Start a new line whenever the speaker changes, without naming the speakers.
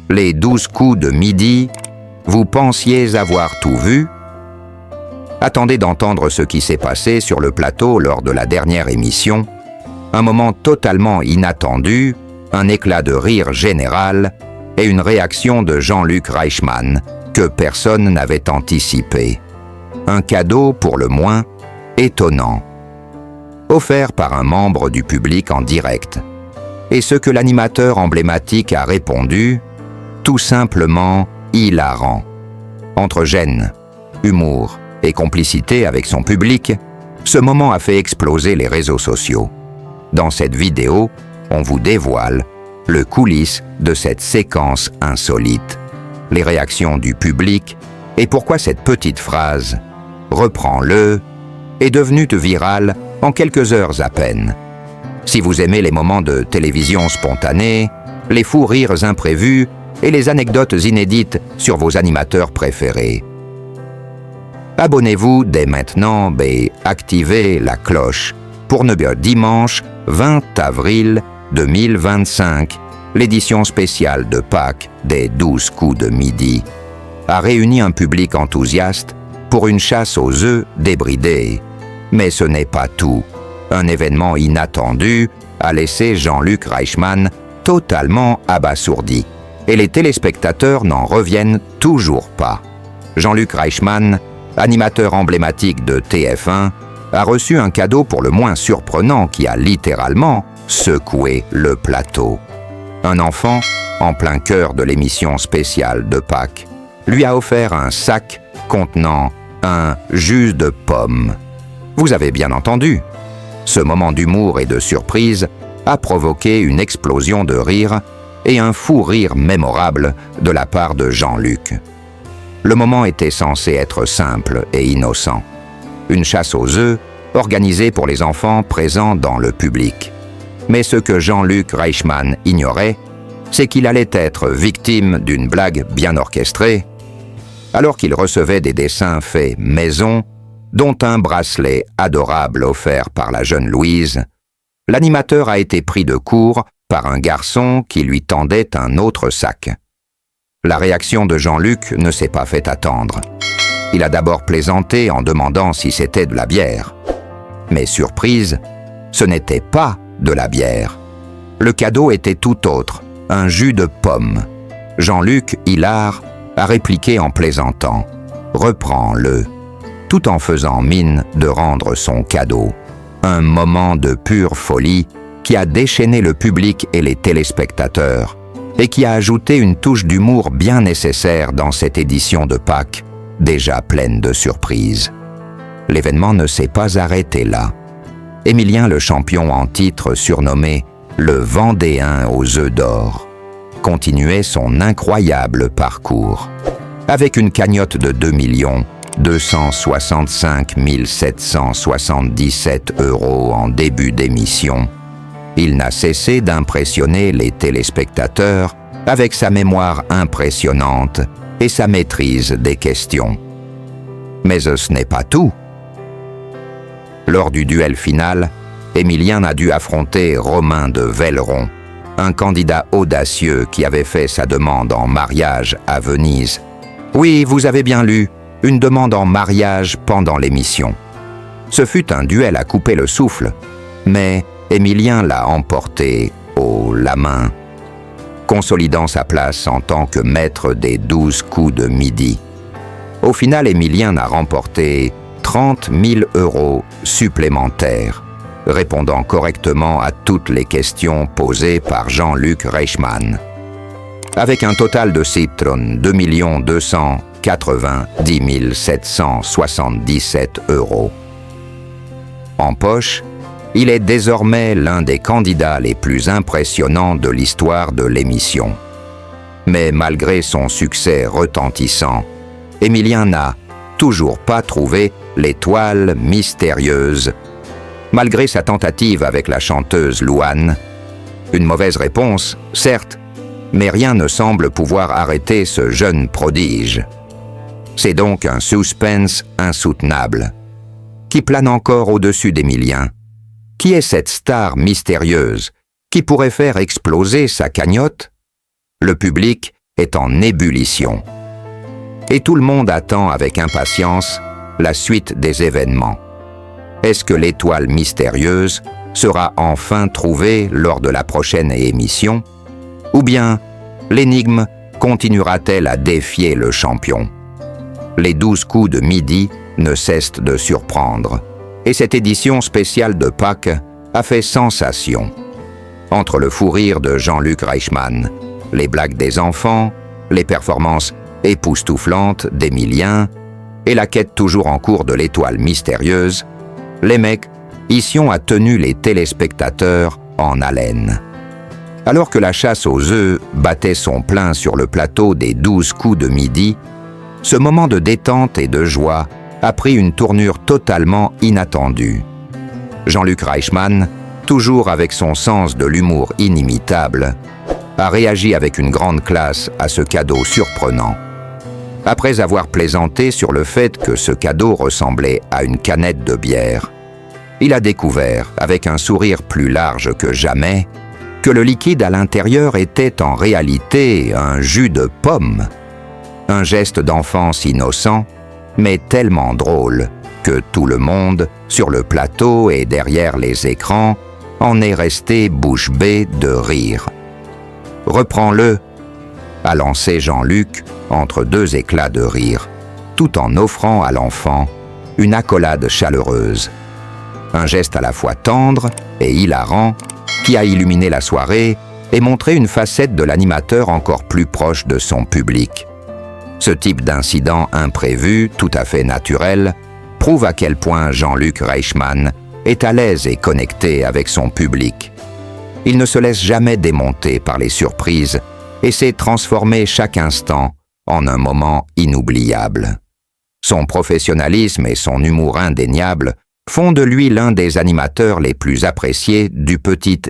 Les 12 coups de midi, vous pensiez avoir tout vu? Attendez d'entendre ce qui s'est passé sur le plateau lors de la dernière émission. Un moment totalement inattendu, un éclat de rire général et une réaction de Jean-Luc Reichmann que personne n'avait anticipé. Un cadeau, pour le moins, étonnant. Offert par un membre du public en direct. Et ce que l'animateur emblématique a répondu, tout simplement hilarant. Entre gêne, humour et complicité avec son public, ce moment a fait exploser les réseaux sociaux. Dans cette vidéo, on vous dévoile le coulisses de cette séquence insolite, les réactions du public et pourquoi cette petite phrase « Reprends-le » est devenue virale en quelques heures à peine. Si vous aimez les moments de télévision spontanés, les fous rires imprévus et les anecdotes inédites sur vos animateurs préférés, abonnez-vous dès maintenant et activez la cloche pour ne pas dimanche 20 avril 2025, l'édition spéciale de Pâques des 12 coups de midi a réuni un public enthousiaste pour une chasse aux œufs débridés. Mais ce n'est pas tout. Un événement inattendu a laissé Jean-Luc Reichmann totalement abasourdi. Et les téléspectateurs n'en reviennent toujours pas. Jean-Luc Reichmann, animateur emblématique de TF1, a reçu un cadeau pour le moins surprenant qui a littéralement secoué le plateau. Un enfant, en plein cœur de l'émission spéciale de Pâques, lui a offert un sac contenant un jus de pomme. Vous avez bien entendu. Ce moment d'humour et de surprise a provoqué une explosion de rire et un fou rire mémorable de la part de Jean-Luc. Le moment était censé être simple et innocent. Une chasse aux œufs organisée pour les enfants présents dans le public. Mais ce que Jean-Luc Reichmann ignorait, c'est qu'il allait être victime d'une blague bien orchestrée, alors qu'il recevait des dessins faits maison, dont un bracelet adorable offert par la jeune Louise. L'animateur a été pris de court par un garçon qui lui tendait un autre sac. La réaction de Jean-Luc ne s'est pas fait attendre. Il a d'abord plaisanté en demandant si c'était de la bière. Mais surprise, ce n'était pas de la bière. Le cadeau était tout autre, un jus de pomme. Jean-Luc, hilar, a répliqué en plaisantant « Reprends-le », tout en faisant mine de rendre son cadeau. Un moment de pure folie qui a déchaîné le public et les téléspectateurs et qui a ajouté une touche d'humour bien nécessaire dans cette édition de Pâques, déjà pleine de surprises. L'événement ne s'est pas arrêté là. Émilien le champion en titre surnommé le Vendéen aux œufs d'or continuait son incroyable parcours. Avec une cagnotte de 2 265 777 € en début d'émission, il n'a cessé d'impressionner les téléspectateurs avec sa mémoire impressionnante et sa maîtrise des questions. Mais ce n'est pas tout. Lors du duel final, Émilien a dû affronter Romain de Velleron, un candidat audacieux qui avait fait sa demande en mariage à Venise. Oui, vous avez bien lu, une demande en mariage pendant l'émission. Ce fut un duel à couper le souffle, mais Émilien l'a emporté haut la main, consolidant sa place en tant que maître des 12 coups de midi. Au final, Émilien a remporté 30 000 € supplémentaires, répondant correctement à toutes les questions posées par Jean-Luc Reichmann. Avec un total de citron 2 290 777 €. En poche, il est désormais l'un des candidats les plus impressionnants de l'histoire de l'émission. Mais malgré son succès retentissant, Émilien n'a toujours pas trouvé l'étoile mystérieuse. Malgré sa tentative avec la chanteuse Louane, une mauvaise réponse, certes, mais rien ne semble pouvoir arrêter ce jeune prodige. C'est donc un suspense insoutenable, qui plane encore au-dessus d'Émilien. Qui est cette star mystérieuse qui pourrait faire exploser sa cagnotte? Le public est en ébullition. Et tout le monde attend avec impatience la suite des événements. Est-ce que l'étoile mystérieuse sera enfin trouvée lors de la prochaine émission? Ou bien l'énigme continuera-t-elle à défier le champion? Les 12 coups de midi ne cessent de surprendre. Et cette édition spéciale de Pâques a fait sensation. Entre le fou rire de Jean-Luc Reichmann, les blagues des enfants, les performances époustouflantes d'Emilien et la quête toujours en cours de l'étoile mystérieuse, les mecs Ission a tenu les téléspectateurs en haleine. Alors que la chasse aux œufs battait son plein sur le plateau des 12 coups de midi, ce moment de détente et de joie a pris une tournure totalement inattendue. Jean-Luc Reichmann, toujours avec son sens de l'humour inimitable, a réagi avec une grande classe à ce cadeau surprenant. Après avoir plaisanté sur le fait que ce cadeau ressemblait à une canette de bière, il a découvert, avec un sourire plus large que jamais, que le liquide à l'intérieur était en réalité un jus de pomme. Un geste d'enfance innocent, mais tellement drôle que tout le monde, sur le plateau et derrière les écrans, en est resté bouche bée de rire. « Reprends-le », a lancé Jean-Luc entre deux éclats de rire, tout en offrant à l'enfant une accolade chaleureuse. Un geste à la fois tendre et hilarant qui a illuminé la soirée et montré une facette de l'animateur encore plus proche de son public. Ce type d'incident imprévu, tout à fait naturel, prouve à quel point Jean-Luc Reichmann est à l'aise et connecté avec son public. Il ne se laisse jamais démonter par les surprises et sait transformer chaque instant en un moment inoubliable. Son professionnalisme et son humour indéniable font de lui l'un des animateurs les plus appréciés du petit